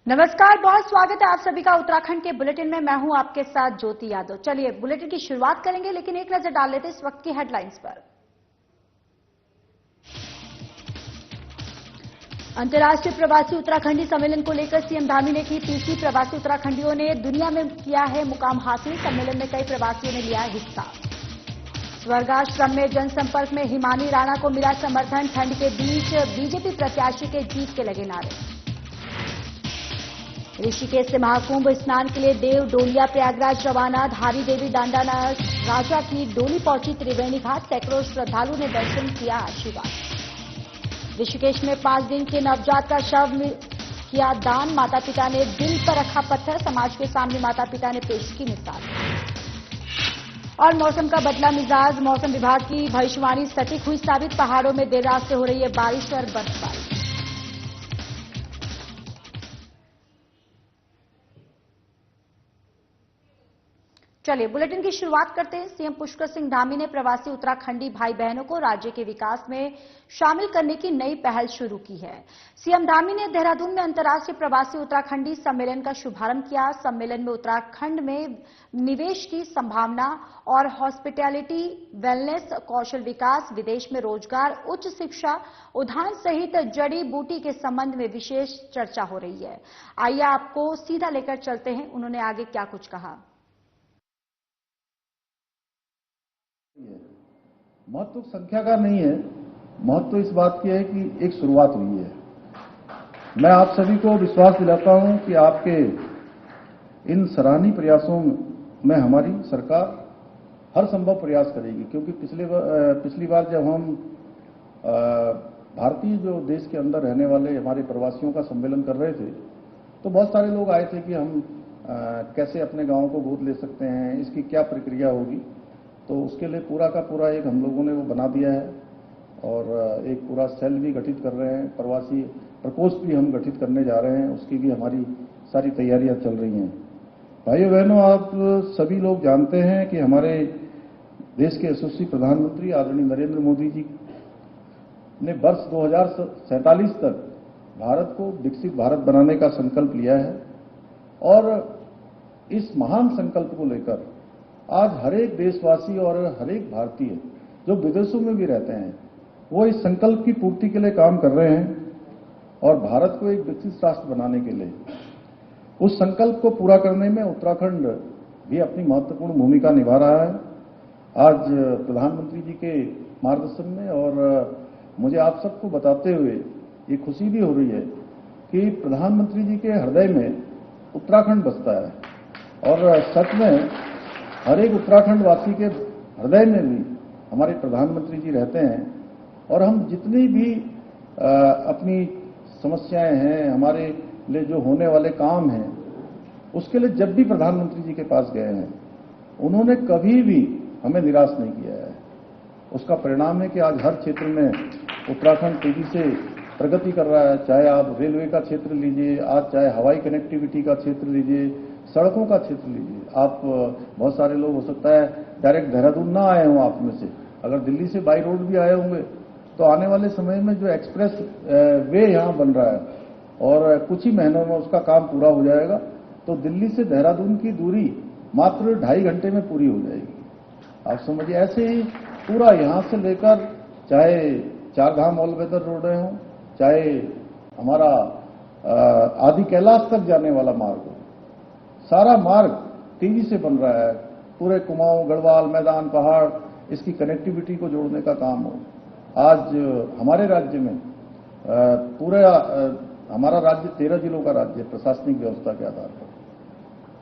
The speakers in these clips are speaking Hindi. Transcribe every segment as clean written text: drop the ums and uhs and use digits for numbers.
नमस्कार, बहुत स्वागत है आप सभी का उत्तराखंड के बुलेटिन में। मैं हूं आपके साथ ज्योति यादव। चलिए बुलेटिन की शुरुआत करेंगे, लेकिन एक नजर डाल लेते हैं इस वक्त की हेडलाइंस पर। अंतर्राष्ट्रीय प्रवासी उत्तराखंडी सम्मेलन को लेकर सीएम धामी ने की तीसरी। प्रवासी उत्तराखंडियों ने दुनिया में किया है मुकाम हासिल। सम्मेलन में कई प्रवासियों ने लिया हिस्सा। स्वर्गाश्रम में जनसंपर्क में हिमानी राणा को मिला समर्थन। ठंड के बीच बीजेपी प्रत्याशी के जीत के लगे नारे। ऋषिकेश से महाकुंभ स्नान के लिए देव डोलिया प्रयागराज रवाना। धारी देवी दांडानाथ राजा की डोली पहुंची त्रिवेणी घाट। सैकड़ों श्रद्धालुओं ने दर्शन किया आशीर्वाद। ऋषिकेश में 5 दिन के नवजात का शव किया दान। माता पिता ने दिल पर रखा पत्थर। समाज के सामने माता पिता ने पेश की मिसाल। और मौसम का बदला मिजाज। मौसम विभाग की भविष्यवाणी सटीक हुई साबित। पहाड़ों में देर रात से हो रही है बारिश और बर्फबारी। चलिए बुलेटिन की शुरुआत करते हैं। सीएम पुष्कर सिंह धामी ने प्रवासी उत्तराखंडी भाई बहनों को राज्य के विकास में शामिल करने की नई पहल शुरू की है। सीएम धामी ने देहरादून में अंतर्राष्ट्रीय प्रवासी उत्तराखंडी सम्मेलन का शुभारंभ किया। सम्मेलन में उत्तराखंड में निवेश की संभावना और हॉस्पिटैलिटी, वेलनेस, कौशल विकास, विदेश में रोजगार, उच्च शिक्षा, उद्यान सहित जड़ी बूटी के संबंध में विशेष चर्चा हो रही है। आइए आपको सीधा लेकर चलते हैं, उन्होंने आगे क्या कुछ कहा। महत्व संख्या का नहीं है, महत्व इस बात की है कि एक शुरुआत हुई है। मैं आप सभी को विश्वास दिलाता हूं कि आपके इन सराहनीय प्रयासों में हमारी सरकार हर संभव प्रयास करेगी, क्योंकि पिछली बार जब हम भारतीय जो देश के अंदर रहने वाले हमारे प्रवासियों का सम्मेलन कर रहे थे, तो बहुत सारे लोग आए थे कि हम कैसे अपने गांवों को गोद ले सकते हैं, इसकी क्या प्रक्रिया होगी। तो उसके लिए पूरा का पूरा एक हम लोगों ने वो बना दिया है और एक पूरा सेल भी गठित कर रहे हैं। प्रवासी प्रकोष्ठ भी हम गठित करने जा रहे हैं, उसकी भी हमारी सारी तैयारियां चल रही हैं। भाइयों बहनों, आप सभी लोग जानते हैं कि हमारे देश के यशस्वी प्रधानमंत्री आदरणीय नरेंद्र मोदी जी ने वर्ष 2047 तक भारत को विकसित भारत बनाने का संकल्प लिया है और इस महान संकल्प को लेकर आज हर एक देशवासी और हर एक भारतीय जो विदेशों में भी रहते हैं, वो इस संकल्प की पूर्ति के लिए काम कर रहे हैं और भारत को एक विकसित राष्ट्र बनाने के लिए उस संकल्प को पूरा करने में उत्तराखंड भी अपनी महत्वपूर्ण भूमिका निभा रहा है। आज प्रधानमंत्री जी के मार्गदर्शन में और मुझे आप सबको बताते हुए ये खुशी भी हो रही है कि प्रधानमंत्री जी के हृदय में उत्तराखंड बसता है और सच में हर एक उत्तराखंड वासी के हृदय में भी हमारे प्रधानमंत्री जी रहते हैं और हम जितनी भी अपनी समस्याएं हैं, हमारे लिए जो होने वाले काम हैं, उसके लिए जब भी प्रधानमंत्री जी के पास गए हैं, उन्होंने कभी भी हमें निराश नहीं किया है। उसका परिणाम है कि आज हर क्षेत्र में उत्तराखंड तेजी से प्रगति कर रहा है। चाहे आप रेलवे का क्षेत्र लीजिए, आज चाहे हवाई कनेक्टिविटी का क्षेत्र लीजिए, सड़कों का क्षेत्र लीजिए। आप बहुत सारे लोग हो सकता है डायरेक्ट देहरादून ना आए हों आप में से, अगर दिल्ली से बाई रोड भी आए होंगे तो आने वाले समय में जो एक्सप्रेस वे यहाँ बन रहा है और कुछ ही महीनों में उसका काम पूरा हो जाएगा, तो दिल्ली से देहरादून की दूरी मात्र 2.5 घंटे में पूरी हो जाएगी। आप समझिए, ऐसे ही पूरा यहाँ से लेकर चाहे चारधाम ऑल वेदर रोड हों, चाहे हमारा आदि कैलाश तक जाने वाला मार्ग हो, सारा मार्ग तेजी से बन रहा है। पूरे कुमाऊं, गढ़वाल, मैदान, पहाड़, इसकी कनेक्टिविटी को जोड़ने का काम हो। आज हमारे राज्य में हमारा राज्य 13 जिलों का राज्य है प्रशासनिक व्यवस्था के आधार पर।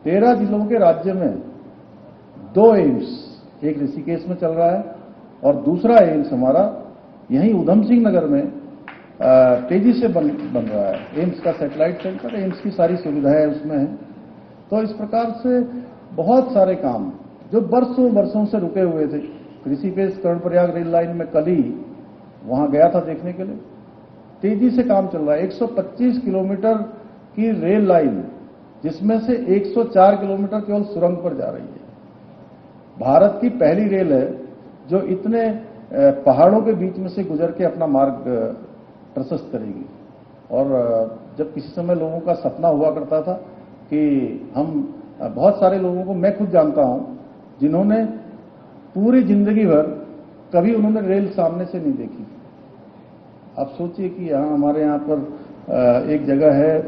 13 जिलों के राज्य में 2 एम्स, एक ऋषिकेश में चल रहा है और दूसरा एम्स हमारा यहीं उधम सिंह नगर में तेजी से बन रहा है। एम्स का सैटेलाइट सेंटर, एम्स की सारी सुविधाएं उसमें है। तो इस प्रकार से बहुत सारे काम जो वर्षों से रुके हुए थे। ऋषिकेश कर्णप्रयाग रेल लाइन में कल ही वहां गया था देखने के लिए, तेजी से काम चल रहा है। 125 किलोमीटर की रेल लाइन, जिसमें से 104 किलोमीटर केवल सुरंग पर जा रही है। भारत की पहली रेल है जो इतने पहाड़ों के बीच में से गुजर के अपना मार्ग प्रशस्त करेगी। और जब किसी समय लोगों का सपना हुआ करता था कि हम बहुत सारे लोगों को मैं खुद जानता हूं जिन्होंने पूरी जिंदगी भर कभी उन्होंने रेल सामने से नहीं देखी। आप सोचिए कि यहाँ हमारे यहाँ पर एक जगह है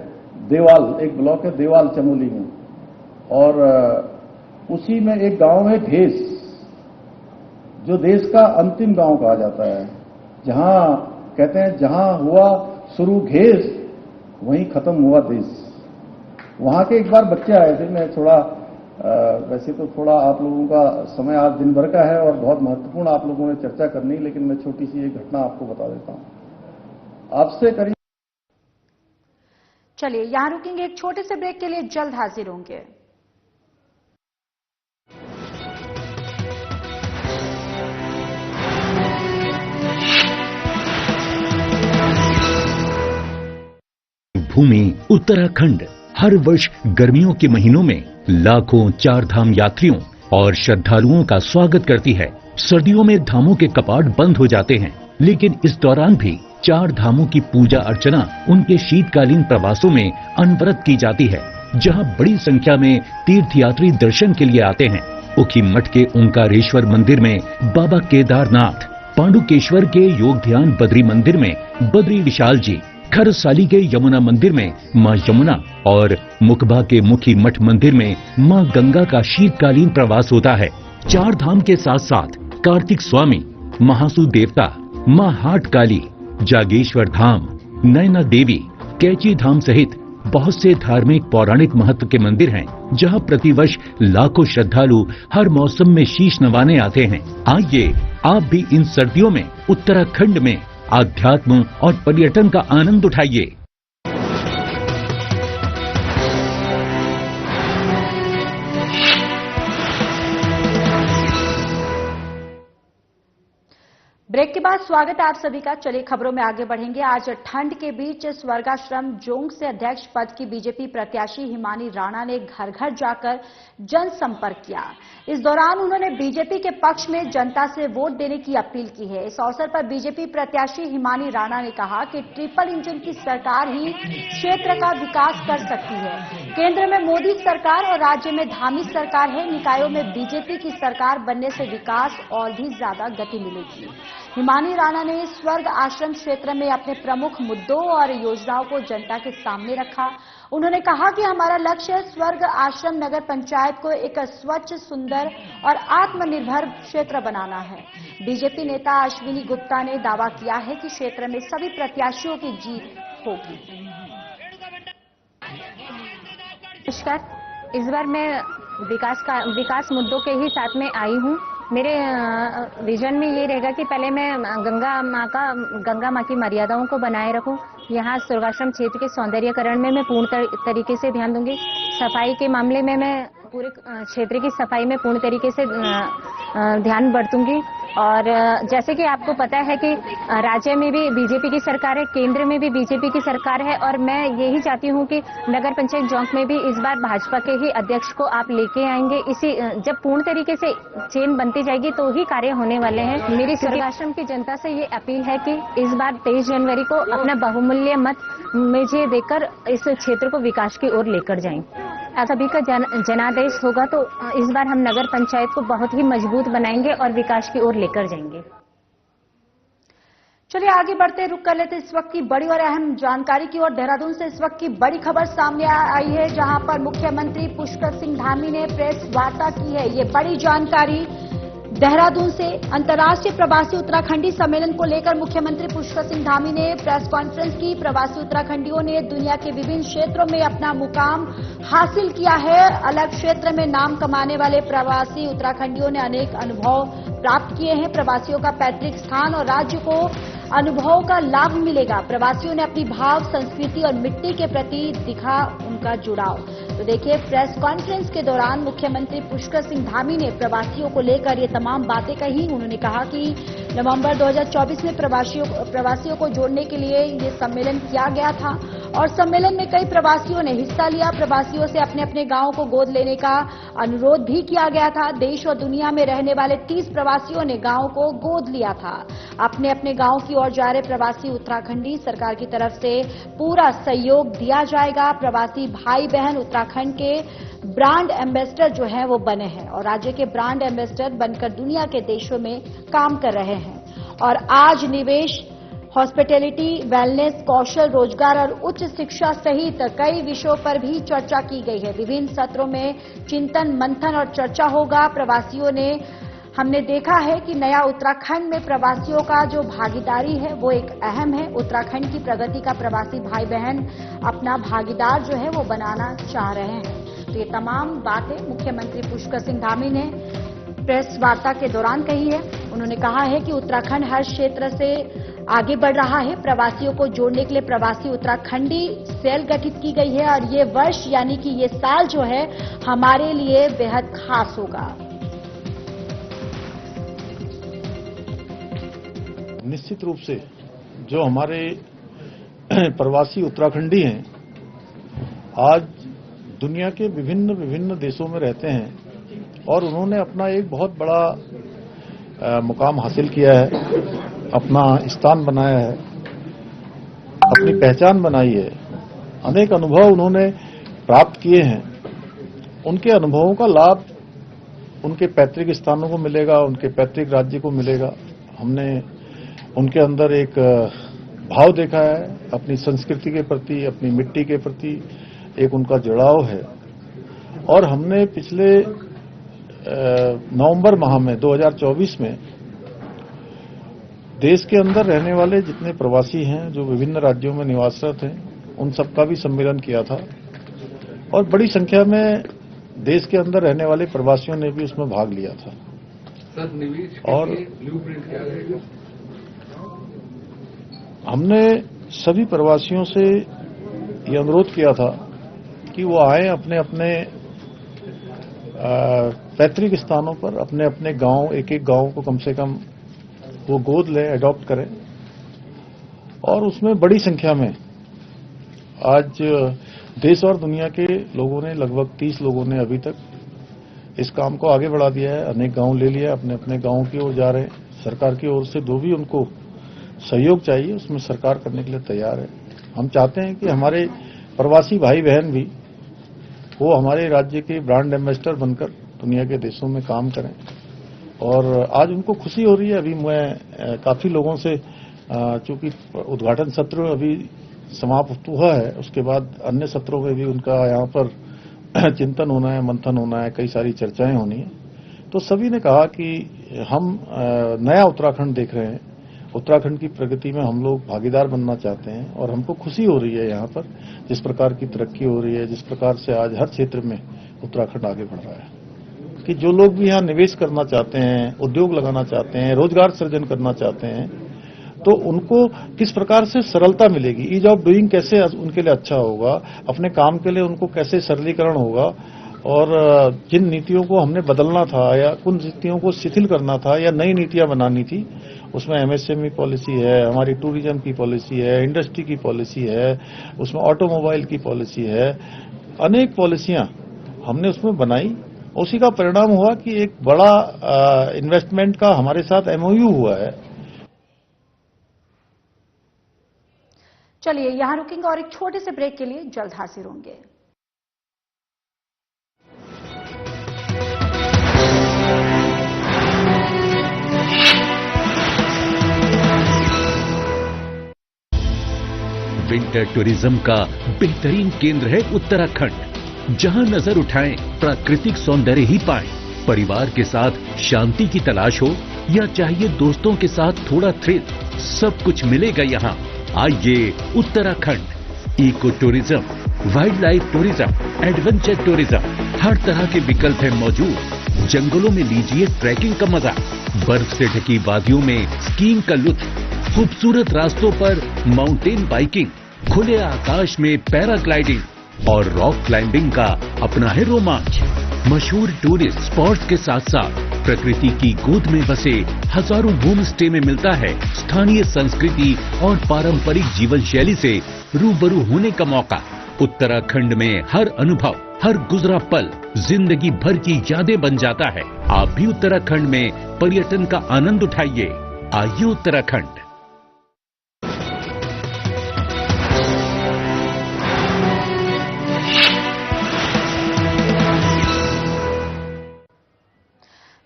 देवाल, एक ब्लॉक है देवाल चमोली में, और उसी में एक गांव है घेस, जो देश का अंतिम गांव कहा जाता है, जहां कहते हैं जहां हुआ शुरू घेस वहीं खत्म हुआ देश। वहां के एक बार बच्चे आए थे, मैं थोड़ा वैसे तो थोड़ा आप लोगों का समय आज दिन भर का है और बहुत महत्वपूर्ण आप लोगों ने चर्चा करनी, लेकिन मैं छोटी सी एक घटना आपको बता देता हूं। आपसे करीब चलिए यहां रुकेंगे एक छोटे से ब्रेक के लिए, जल्द हाजिर होंगे। भूमि उत्तराखंड हर वर्ष गर्मियों के महीनों में लाखों चार धाम यात्रियों और श्रद्धालुओं का स्वागत करती है। सर्दियों में धामों के कपाट बंद हो जाते हैं, लेकिन इस दौरान भी चार धामों की पूजा अर्चना उनके शीतकालीन प्रवासों में अनवरत की जाती है, जहां बड़ी संख्या में तीर्थयात्री दर्शन के लिए आते हैं। ऊखीमठ के ओंकारेश्वर मंदिर में बाबा केदारनाथ, पांडुकेश्वर के योग ध्यान बद्री मंदिर में बद्री विशाल जी, खरसाली के यमुना मंदिर में मां यमुना और मुकबा के मुखी मठ मंदिर में मां गंगा का शीतकालीन प्रवास होता है। चार धाम के साथ साथ कार्तिक स्वामी, महासू देवता, मां हाट काली, जागेश्वर धाम, नैना देवी, कैची धाम सहित बहुत से धार्मिक पौराणिक महत्व के मंदिर हैं, जहां प्रतिवर्ष लाखों श्रद्धालु हर मौसम में शीश नवाने आते हैं। आइए आप भी इन सर्दियों में उत्तराखंड में आध्यात्म और पर्यटन का आनंद उठाइए। ब्रेक के बाद स्वागत है आप सभी का। चलिए खबरों में आगे बढ़ेंगे। आज ठंड के बीच स्वर्गाश्रम जोंग से अध्यक्ष पद की बीजेपी प्रत्याशी हिमानी राणा ने घर घर जाकर जनसंपर्क किया। इस दौरान उन्होंने बीजेपी के पक्ष में जनता से वोट देने की अपील की है। इस अवसर पर बीजेपी प्रत्याशी हिमानी राणा ने कहा कि ट्रिपल इंजन की सरकार ही क्षेत्र का विकास कर सकती है। केंद्र में मोदी सरकार और राज्य में धामी सरकार है। निकायों में बीजेपी की सरकार बनने से विकास और भी ज्यादा गति मिलेगी। हिमानी राणा ने स्वर्ग आश्रम क्षेत्र में अपने प्रमुख मुद्दों और योजनाओं को जनता के सामने रखा। उन्होंने कहा कि हमारा लक्ष्य स्वर्ग आश्रम नगर पंचायत को एक स्वच्छ, सुंदर और आत्मनिर्भर क्षेत्र बनाना है। बीजेपी नेता अश्विनी गुप्ता ने दावा किया है कि क्षेत्र में सभी प्रत्याशियों की जीत होगी। नमस्कार, इस बार मैं विकास मुद्दों के ही साथ में आई हूँ। मेरे विजन में ये रहेगा कि पहले मैं गंगा माँ की मर्यादाओं को बनाए रखूं। यहाँ स्वर्गाश्रम क्षेत्र के सौंदर्यीकरण में मैं पूर्ण तरीके से ध्यान दूंगी। सफाई के मामले में मैं पूरे क्षेत्र की सफाई में पूर्ण तरीके से ध्यान बरतूंगी। और जैसे कि आपको पता है कि राज्य में भी बीजेपी की सरकार है, केंद्र में भी बीजेपी की सरकार है, और मैं यही चाहती हूं कि नगर पंचायत जोंक में भी इस बार भाजपा के ही अध्यक्ष को आप लेके आएंगे। इसी जब पूर्ण तरीके से चेन बनती जाएगी तो ही कार्य होने वाले हैं। मेरी स्वर्गाश्रम की जनता से ये अपील है कि इस बार 23 जनवरी को अपना बहुमूल्य मत मुझे देकर इस क्षेत्र को विकास की ओर लेकर जाएं। सभी का जनादेश होगा तो इस बार हम नगर पंचायत को बहुत ही मजबूत बनाएंगे और विकास की ओर लेकर जाएंगे। चलिए आगे बढ़ते, रुक कर लेते इस वक्त की बड़ी और अहम जानकारी की ओर। देहरादून से इस वक्त की बड़ी खबर सामने आई है, जहां पर मुख्यमंत्री पुष्कर सिंह धामी ने प्रेस वार्ता की है। ये बड़ी जानकारी देहरादून से अंतर्राष्ट्रीय प्रवासी उत्तराखंडी सम्मेलन को लेकर मुख्यमंत्री पुष्कर सिंह धामी ने प्रेस कॉन्फ्रेंस की। प्रवासी उत्तराखंडियों ने दुनिया के विभिन्न क्षेत्रों में अपना मुकाम हासिल किया है। अलग क्षेत्र में नाम कमाने वाले प्रवासी उत्तराखंडियों ने अनेक अनुभव प्राप्त किए हैं। प्रवासियों का पैतृक स्थान और राज्य को अनुभवों का लाभ मिलेगा। प्रवासियों ने अपनी भाव, संस्कृति और मिट्टी के प्रति दिखा उनका जुड़ाव। तो देखिए, प्रेस कॉन्फ्रेंस के दौरान मुख्यमंत्री पुष्कर सिंह धामी ने प्रवासियों को लेकर ये तमाम बातें कही। उन्होंने कहा कि नवंबर 2024 में प्रवासियों को जोड़ने के लिए ये सम्मेलन किया गया था और सम्मेलन में कई प्रवासियों ने हिस्सा लिया। प्रवासियों से अपने अपने गांव को गोद लेने का अनुरोध भी किया गया था। देश और दुनिया में रहने वाले 30 प्रवासियों ने गांव को गोद लिया था। अपने अपने गांव की ओर जा रहे प्रवासी उत्तराखंडी सरकार की तरफ से पूरा सहयोग दिया जाएगा। प्रवासी भाई बहन उत्तराखंड के ब्रांड एम्बेसडर जो है वो बने हैं और राज्य के ब्रांड एम्बेसडर बनकर दुनिया के देशों में काम कर रहे हैं। और आज निवेश, हॉस्पिटैलिटी, वेलनेस, कौशल, रोजगार और उच्च शिक्षा सहित कई विषयों पर भी चर्चा की गई है। विभिन्न सत्रों में चिंतन, मंथन और चर्चा होगा। प्रवासियों ने हमने देखा है कि नया उत्तराखंड में प्रवासियों का जो भागीदारी है वो एक अहम है। उत्तराखंड की प्रगति का प्रवासी भाई बहन अपना भागीदार जो है वो बनाना चाह रहे हैं। तो ये तमाम बातें मुख्यमंत्री पुष्कर सिंह धामी ने प्रेस वार्ता के दौरान कही है। उन्होंने कहा है कि उत्तराखंड हर क्षेत्र से आगे बढ़ रहा है। प्रवासियों को जोड़ने के लिए प्रवासी उत्तराखंडी सेल गठित की गई है और ये वर्ष यानी कि ये साल जो है हमारे लिए बेहद खास होगा। निश्चित रूप से जो हमारे प्रवासी उत्तराखंडी हैं आज दुनिया के विभिन्न देशों में रहते हैं और उन्होंने अपना एक बहुत बड़ा मुकाम हासिल किया है, अपना स्थान बनाया है, अपनी पहचान बनाई है। अनेक अनुभव उन्होंने प्राप्त किए हैं। उनके अनुभवों का लाभ उनके पैतृक स्थानों को मिलेगा, उनके पैतृक राज्य को मिलेगा। हमने उनके अंदर एक भाव देखा है अपनी संस्कृति के प्रति, अपनी मिट्टी के प्रति एक उनका जुड़ाव है। और हमने पिछले नवंबर माह में 2024 में देश के अंदर रहने वाले जितने प्रवासी हैं जो विभिन्न राज्यों में निवासरत हैं उन सबका भी सम्मेलन किया था और बड़ी संख्या में देश के अंदर रहने वाले प्रवासियों ने भी उसमें भाग लिया था। सर, निवेश और ब्लूप्रिंट क्या रहेगा? हमने सभी प्रवासियों से ये अनुरोध किया था कि वो आए अपने अपने पैतृक स्थानों पर, अपने अपने गांव, एक एक गांव को कम से कम वो गोद लें, अडॉप्ट करें। और उसमें बड़ी संख्या में आज देश और दुनिया के लोगों ने, लगभग 30 लोगों ने अभी तक इस काम को आगे बढ़ा दिया है। अनेक गांव ले लिया, अपने अपने गांव की ओर जा रहे हैं। सरकार की ओर से जो भी उनको सहयोग चाहिए उसमें सरकार करने के लिए तैयार है। हम चाहते हैं कि हमारे प्रवासी भाई बहन भी वो हमारे राज्य के ब्रांड एम्बेसडर बनकर दुनिया के देशों में काम करें। और आज उनको खुशी हो रही है। अभी मैं काफी लोगों से, चूंकि उद्घाटन सत्र अभी समाप्त हुआ है, उसके बाद अन्य सत्रों में भी उनका यहाँ पर चिंतन होना है, मंथन होना है, कई सारी चर्चाएं होनी है। तो सभी ने कहा कि हम नया उत्तराखंड देख रहे हैं, उत्तराखंड की प्रगति में हम लोग भागीदार बनना चाहते हैं और हमको खुशी हो रही है यहाँ पर जिस प्रकार की तरक्की हो रही है, जिस प्रकार से आज हर क्षेत्र में उत्तराखंड आगे बढ़ रहा है। कि जो लोग भी यहाँ निवेश करना चाहते हैं, उद्योग लगाना चाहते हैं, रोजगार सृजन करना चाहते हैं, तो उनको किस प्रकार से सरलता मिलेगी, ईज ऑफ डूइंग कैसे उनके लिए अच्छा होगा, अपने काम के लिए उनको कैसे सरलीकरण होगा, और जिन नीतियों को हमने बदलना था या कुछ नीतियों को शिथिल करना था या नई नीतियां बनानी थी, उसमें एमएसएमई पॉलिसी है, हमारी टूरिज्म की पॉलिसी है, इंडस्ट्री की पॉलिसी है, उसमें ऑटोमोबाइल की पॉलिसी है, अनेक पॉलिसियां हमने उसमें बनाई। उसी का परिणाम हुआ कि एक बड़ा इन्वेस्टमेंट का हमारे साथ एमओयू हुआ है। चलिए यहां रुकेंगे और एक छोटे से ब्रेक के लिए जल्द हाजिर होंगे। विंटर टूरिज्म का बेहतरीन केंद्र है उत्तराखंड। जहां नजर उठाएं प्राकृतिक सौंदर्य ही पाएं। परिवार के साथ शांति की तलाश हो या चाहिए दोस्तों के साथ थोड़ा थ्रिल, सब कुछ मिलेगा यहाँ। आइए Uttarakhand. Eco tourism, wildlife tourism, adventure tourism, हर तरह के विकल्प हैं मौजूद। जंगलों में लीजिए ट्रैकिंग का मजा, बर्फ से ढकी वादियों में स्कीइंग का लुत्फ, खूबसूरत रास्तों पर माउंटेन बाइकिंग, खुले आकाश में पैराग्लाइडिंग और रॉक क्लाइंबिंग का अपना है रोमांच। मशहूर टूरिस्ट स्पॉट्स के साथ साथ प्रकृति की गोद में बसे हजारों होम स्टे में मिलता है स्थानीय संस्कृति और पारंपरिक जीवन शैली से रूबरू होने का मौका। उत्तराखंड में हर अनुभव, हर गुजरा पल जिंदगी भर की यादें बन जाता है। आप भी उत्तराखंड में पर्यटन का आनंद उठाइए। आइए उत्तराखंड।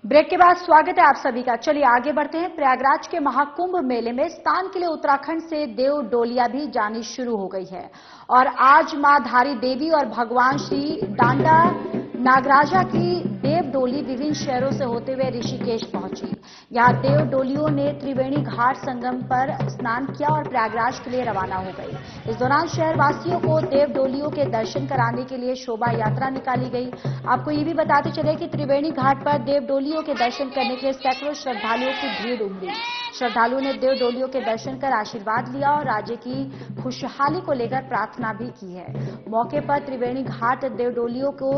ब्रेक के बाद स्वागत है आप सभी का। चलिए आगे बढ़ते हैं। प्रयागराज के महाकुंभ मेले में स्नान के लिए उत्तराखंड से देव डोलियां भी जानी शुरू हो गई है और आज मां धारी देवी और भगवान श्री डांडा नागराजा की देव डोली विभिन्न शहरों से होते हुए ऋषिकेश पहुंची। यहां देव डोलियों ने त्रिवेणी घाट संगम पर स्नान किया और प्रयागराज के लिए रवाना हो गई। इस दौरान शहरवासियों को देव डोलियों के दर्शन कराने के लिए शोभा यात्रा निकाली गई। आपको ये भी बताते चले कि त्रिवेणी घाट पर देव डोलियों के दर्शन करने के लिए सैकड़ों श्रद्धालुओं की भीड़ उमड़ी। श्रद्धालुओं ने देव डोलियों के दर्शन कर आशीर्वाद लिया और राज्य की खुशहाली को लेकर प्रार्थना भी की है। मौके पर त्रिवेणी घाट देव डोलियों को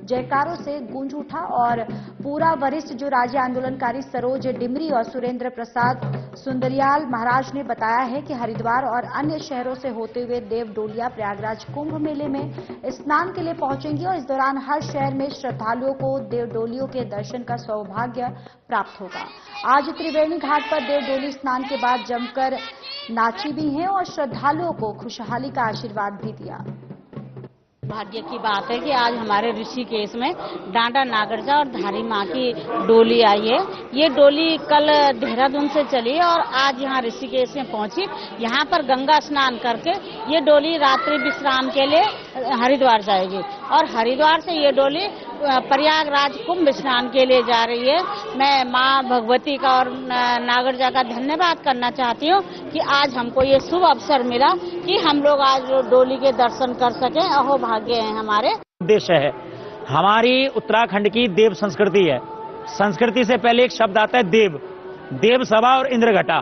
जयकारों से गूंज उठा और पूरा वरिष्ठ जो राज्य आंदोलनकारी सरोज डिमरी और सुरेंद्र प्रसाद सुंदरियाल महाराज ने बताया है कि हरिद्वार और अन्य शहरों से होते हुए देव डोलियां प्रयागराज कुंभ मेले में स्नान के लिए पहुंचेंगी और इस दौरान हर शहर में श्रद्धालुओं को देव डोलियों के दर्शन का सौभाग्य प्राप्त होगा। आज त्रिवेणी घाट पर देव डोली स्नान के बाद जमकर नाची भी हैं और श्रद्धालुओं को खुशहाली का आशीर्वाद भी दिया। भाग्य की बात है कि आज हमारे ऋषिकेश में डांडा नागरजा और धारी माँ की डोली आई है। ये डोली कल देहरादून से चली और आज यहाँ ऋषिकेश में पहुंची। यहाँ पर गंगा स्नान करके ये डोली रात्रि विश्राम के लिए हरिद्वार जाएगी और हरिद्वार से ये डोली प्रयागराज कुंभ स्नान के लिए जा रही है। मैं माँ भगवती का और नागरजा का धन्यवाद करना चाहती हूँ कि आज हमको ये शुभ अवसर मिला कि हम लोग आज डोली के दर्शन कर सकें। अहो भाग्य है हमारे। उद्देश्य है हमारी उत्तराखंड की देव संस्कृति है। संस्कृति से पहले एक शब्द आता है देव, देव सभा और इंद्रघटा।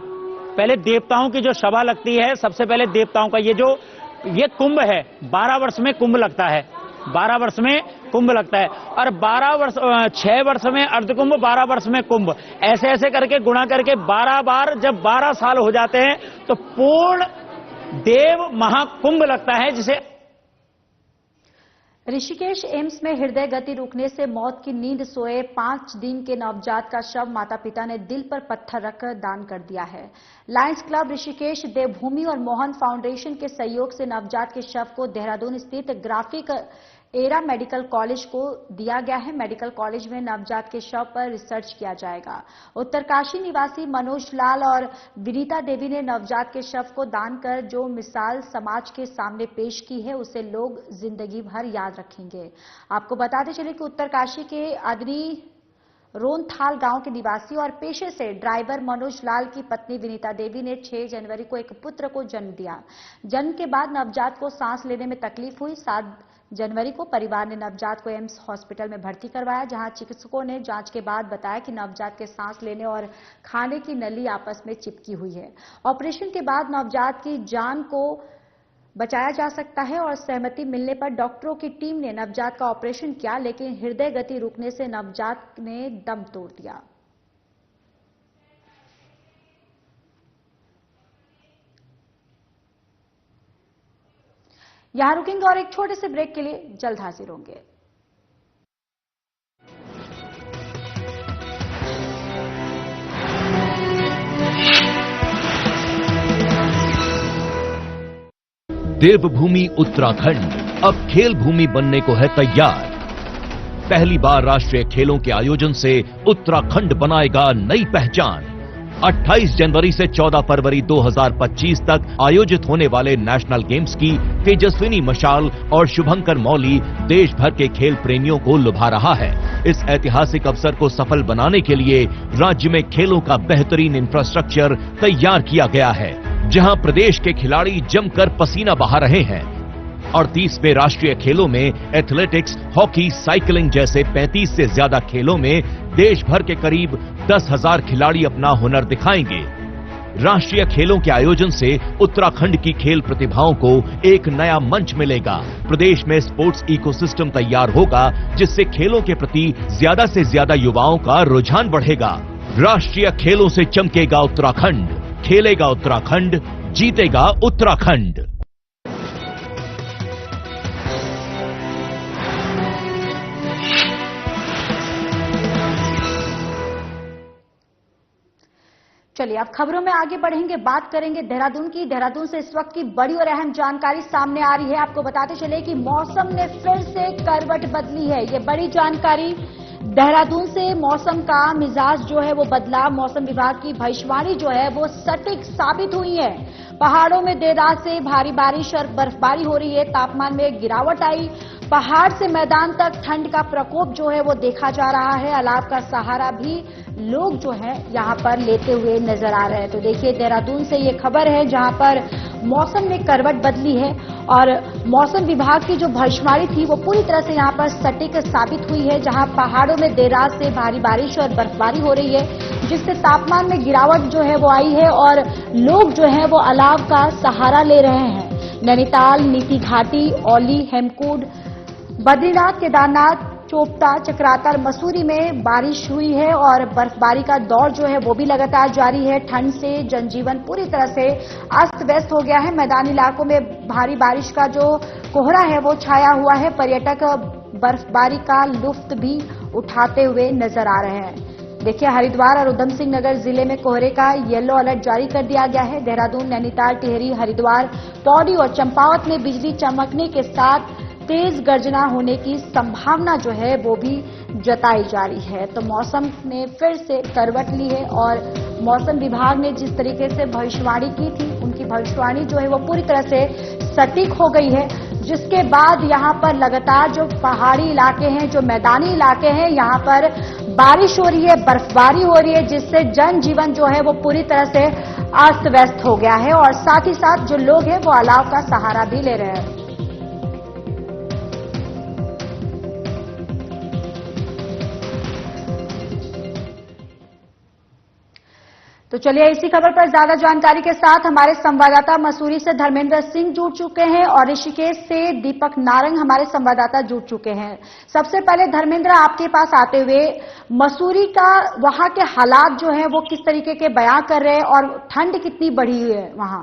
पहले देवताओं की जो सभा लगती है, सबसे पहले देवताओं का ये कुंभ है। 12 वर्ष में कुंभ लगता है, 12 वर्ष में कुंभ लगता है और 6 वर्ष में अर्धकुंभ, 12 वर्ष में कुंभ, ऐसे ऐसे करके गुणा करके 12 बार जब 12 साल हो जाते हैं तो पूर्ण देव महाकुंभ लगता है। जिसे ऋषिकेश एम्स में हृदय गति रुकने से मौत की नींद सोए 5 दिन के नवजात का शव माता पिता ने दिल पर पत्थर रखकर दान कर दिया है। लायंस क्लब ऋषिकेश, देवभूमि और मोहन फाउंडेशन के सहयोग से नवजात के शव को देहरादून स्थित ग्राफिक एरा मेडिकल कॉलेज को दिया गया है। मेडिकल कॉलेज में नवजात के शव पर रिसर्च किया जाएगा। उत्तरकाशी निवासी मनोज लाल और विनीता देवी ने नवजात के शव को दान कर जो मिसाल समाज के सामने पेश की है उसे लोग जिंदगी भर याद रखेंगे। आपको बताते चले कि उत्तरकाशी के अदनी रोनथाल गांव के निवासी और पेशे से ड्राइवर मनोज लाल की पत्नी विनीता देवी ने 6 जनवरी को एक पुत्र को जन्म दिया। जन्म के बाद नवजात को सांस लेने में तकलीफ हुई। 7 जनवरी को परिवार ने नवजात को एम्स हॉस्पिटल में भर्ती करवाया, जहां चिकित्सकों ने जांच के बाद बताया कि नवजात के सांस लेने और खाने की नली आपस में चिपकी हुई है। ऑपरेशन के बाद नवजात की जान को बचाया जा सकता है और सहमति मिलने पर डॉक्टरों की टीम ने नवजात का ऑपरेशन किया, लेकिन हृदय गति रुकने से नवजात ने दम तोड़ दिया। यहां रुकेंगे और एक छोटे से ब्रेक के लिए जल्द हाजिर होंगे। देवभूमि उत्तराखंड अब खेल भूमि बनने को है तैयार। पहली बार राष्ट्रीय खेलों के आयोजन से उत्तराखंड बनाएगा नई पहचान। 28 जनवरी से 14 फरवरी 2025 तक आयोजित होने वाले नेशनल गेम्स की तेजस्विनी मशाल और शुभंकर मौली देश भर के खेल प्रेमियों को लुभा रहा है। इस ऐतिहासिक अवसर को सफल बनाने के लिए राज्य में खेलों का बेहतरीन इंफ्रास्ट्रक्चर तैयार किया गया है, जहां प्रदेश के खिलाड़ी जमकर पसीना बहा रहे हैं। 38वें राष्ट्रीय खेलों में एथलेटिक्स, हॉकी, साइकिलिंग जैसे 35 से ज्यादा खेलों में देश भर के करीब 10,000 खिलाड़ी अपना हुनर दिखाएंगे। राष्ट्रीय खेलों के आयोजन से उत्तराखंड की खेल प्रतिभाओं को एक नया मंच मिलेगा। प्रदेश में स्पोर्ट्स इकोसिस्टम तैयार होगा, जिससे खेलों के प्रति ज्यादा से ज्यादा युवाओं का रुझान बढ़ेगा। राष्ट्रीय खेलों से चमकेगा उत्तराखंड, खेलेगा उत्तराखंड, जीतेगा उत्तराखंड। चलिए अब खबरों में आगे बढ़ेंगे, बात करेंगे देहरादून की। देहरादून से इस वक्त की बड़ी और अहम जानकारी सामने आ रही है। आपको बताते चले कि मौसम ने फिर से करवट बदली है। ये बड़ी जानकारी, देहरादून से मौसम का मिजाज जो है वो बदला। मौसम विभाग की भविष्यवाणी जो है वो सटीक साबित हुई है। पहाड़ों में देर रात से भारी बारिश और बर्फबारी हो रही है। तापमान में गिरावट आई। पहाड़ से मैदान तक ठंड का प्रकोप जो है वो देखा जा रहा है। अलाव का सहारा भी लोग जो है यहां पर लेते हुए नजर आ रहे हैं। तो देखिए देहरादून से ये खबर है जहां पर मौसम ने करवट बदली है और मौसम विभाग की जो भविष्यवाणी थी वो पूरी तरह से यहां पर सटीक साबित हुई है। जहां पहाड़ों में देर रात से भारी बारिश और बर्फबारी हो रही है, जिससे तापमान में गिरावट जो है वो आई है और लोग जो है वो अलाव का सहारा ले रहे हैं। नैनीताल, नीति घाटी, औली, हेमकूट, बद्रीनाथ, केदारनाथ, चोपता, चक्राता और मसूरी में बारिश हुई है और बर्फबारी का दौर जो है वो भी लगातार जारी है। ठंड से जनजीवन पूरी तरह से अस्त व्यस्त हो गया है। मैदानी इलाकों में भारी बारिश का जो कोहरा है वो छाया हुआ है। पर्यटक बर्फबारी का लुत्फ भी उठाते हुए नजर आ रहे हैं। देखिए हरिद्वार और उधम सिंह नगर जिले में कोहरे का येलो अलर्ट जारी कर दिया गया है। देहरादून, नैनीताल, टिहरी, हरिद्वार, पौड़ी और चंपावत में बिजली चमकने के साथ तेज गर्जना होने की संभावना जो है वो भी जताई जा रही है। तो मौसम ने फिर से करवट ली है और मौसम विभाग ने जिस तरीके से भविष्यवाणी की थी, उनकी भविष्यवाणी जो है वो पूरी तरह से सटीक हो गई है। जिसके बाद यहां पर लगातार जो पहाड़ी इलाके हैं, जो मैदानी इलाके हैं, यहां पर बारिश हो रही है, बर्फबारी हो रही है, जिससे जनजीवन जो है वो पूरी तरह से अस्त व्यस्त हो गया है और साथ ही साथ जो लोग हैं वो अलाव का सहारा भी ले रहे हैं। तो चलिए इसी खबर पर ज्यादा जानकारी के साथ हमारे संवाददाता मसूरी से धर्मेंद्र सिंह जुड़ चुके हैं और ऋषिकेश से दीपक नारंग हमारे संवाददाता जुड़ चुके हैं। सबसे पहले धर्मेंद्र, आपके पास आते हुए मसूरी का वहां के हालात जो हैं वो किस तरीके के बयां कर रहे हैं और ठंड कितनी बढ़ी हुई है वहां?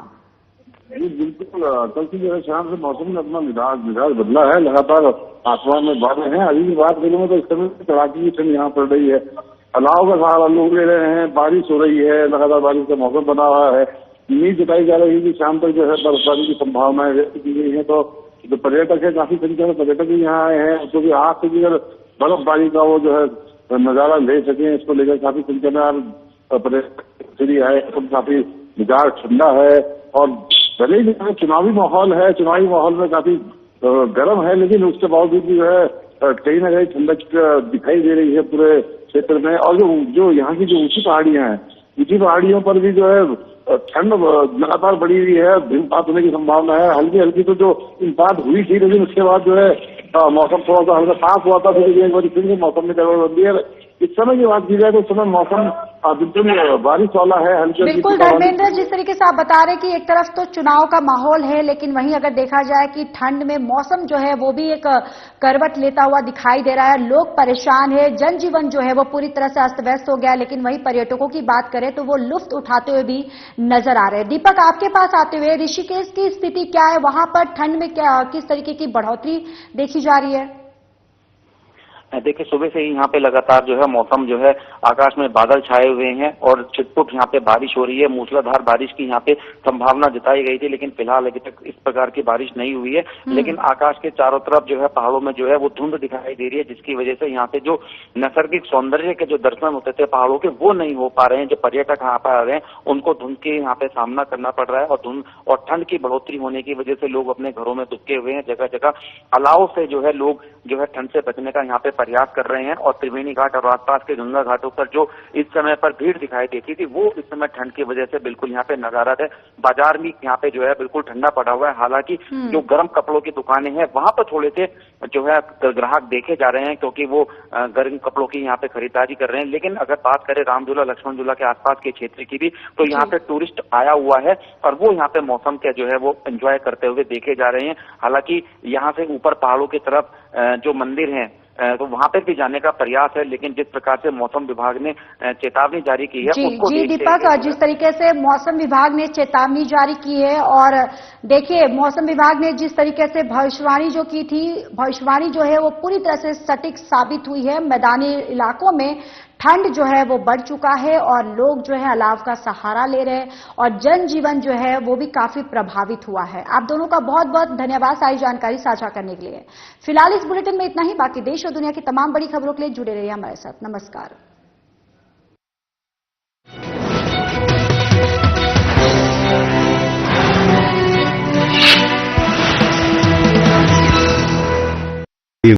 बिल्कुल, कल की जो है शाम से मौसम ने अपना मिजाज बदला है। लगातार आसमान में बादल हैं। अभी की बात करूँ तो इस समय कड़ाके की ठंड यहाँ पड़ रही है। अलाव का सहारा लोग ले रहे हैं। बारिश हो रही है, लगातार बारिश का मौसम बना हुआ है। उम्मीद जताई जा रही है कि शाम तक जो है बर्फबारी की संभावनाएं व्यक्त की गई है। तो जो पर्यटक है, काफी संख्या में पर्यटक भी यहाँ आए हैं, क्योंकि आज से भी अगर बर्फबारी का वो जो है नजारा ले सके, इसको लेकर काफी संख्या में पर्यटक आए। काफी मिजाज ठंडा है और भले ही चुनावी माहौल है, चुनावी माहौल में काफी गर्म है, लेकिन उसके बावजूद भी जो है कहीं ना कहीं ठंडक दिखाई दे रही है पूरे क्षेत्र में। और जो यहाँ की जो ऊंची पहाड़ियां हैं, ऊंची पहाड़ियों पर भी जो है ठंड लगातार बढ़ी हुई है। हिमपात होने की संभावना है। हल्की हल्की तो जो हिमपात हुई थी, लेकिन उसके बाद जो है मौसम थोड़ा सा हल्का साफ हुआ था, फिर एक बार फिर मौसम में करवट बदली है। इस समय की बात की जाए तो इस समय मौसम बिल्कुल बारिश वाला है। हल्की बिल्कुल धर्मेंद्र, जिस तरीके से आप बता रहे कि एक तरफ तो चुनाव का माहौल है, लेकिन वहीं अगर देखा जाए कि ठंड में मौसम जो है वो भी एक करवट लेता हुआ दिखाई दे रहा है। लोग परेशान है, जनजीवन जो है वो पूरी तरह से अस्त व्यस्त हो गया है। लेकिन वहीं पर्यटकों की बात करें तो वो लुत्फ उठाते हुए भी नजर आ रहे हैं। दीपक, आपके पास आते हुए ऋषिकेश की स्थिति क्या है? वहां पर ठंड में क्या किस तरीके की बढ़ोतरी देखी जा रही है? देखिए, सुबह से ही यहाँ पे लगातार जो है मौसम जो है आकाश में बादल छाए हुए हैं और छिटपुट यहाँ पे बारिश हो रही है। मूसलाधार बारिश की यहाँ पे संभावना जताई गई थी, लेकिन फिलहाल अभी तक इस प्रकार की बारिश नहीं हुई है। लेकिन आकाश के चारों तरफ जो है पहाड़ों में जो है वो धुंध दिखाई दे रही है, जिसकी वजह से यहाँ पे जो नैसर्गिक सौंदर्य के जो दर्शन होते थे पहाड़ों के, वो नहीं हो पा रहे हैं। जो पर्यटक यहाँ पे आ रहे हैं उनको धुंध के यहाँ पे सामना करना पड़ रहा है और धुंध और ठंड की बढ़ोतरी होने की वजह से लोग अपने घरों में दुबके हुए हैं। जगह जगह अलाव से जो है लोग जो है ठंड से बचने का यहाँ पे प्रयास कर रहे हैं। और त्रिवेणी घाट और आसपास के गंगा घाटों पर जो इस समय पर भीड़ दिखाई देती थी, वो इस समय ठंड की वजह से बिल्कुल यहाँ पे नजारत है। बाजार भी यहाँ पे जो है बिल्कुल ठंडा पड़ा हुआ है। हालांकि जो गर्म कपड़ों की दुकानें हैं वहां पर थोड़े से जो है ग्राहक देखे जा रहे हैं, क्योंकि वो गर्म कपड़ों की यहाँ पे खरीदारी कर रहे हैं। लेकिन अगर बात करें रामझूला लक्ष्मण झूला के आसपास के क्षेत्र की भी, तो यहाँ पे टूरिस्ट आया हुआ है और वो यहाँ पे मौसम के जो है वो एंजॉय करते हुए देखे जा रहे हैं। हालांकि यहाँ से ऊपर पहाड़ों की तरफ जो मंदिर हैं तो वहां पर भी जाने का प्रयास है, लेकिन जिस प्रकार से मौसम विभाग ने चेतावनी जारी की है उसको जी दीपक, जिस तरीके से मौसम विभाग ने चेतावनी जारी की है और देखिए मौसम विभाग ने जिस तरीके से भविष्यवाणी जो की थी, भविष्यवाणी जो है वो पूरी तरह से सटीक साबित हुई है। मैदानी इलाकों में ठंड जो है वो बढ़ चुका है और लोग जो है अलाव का सहारा ले रहे हैं और जनजीवन जो है वो भी काफी प्रभावित हुआ है। आप दोनों का बहुत बहुत धन्यवाद सारी जानकारी साझा करने के लिए। फिलहाल इस बुलेटिन में इतना ही। बाकी देश और दुनिया की तमाम बड़ी खबरों के लिए जुड़े रहिए हमारे साथ। नमस्कार।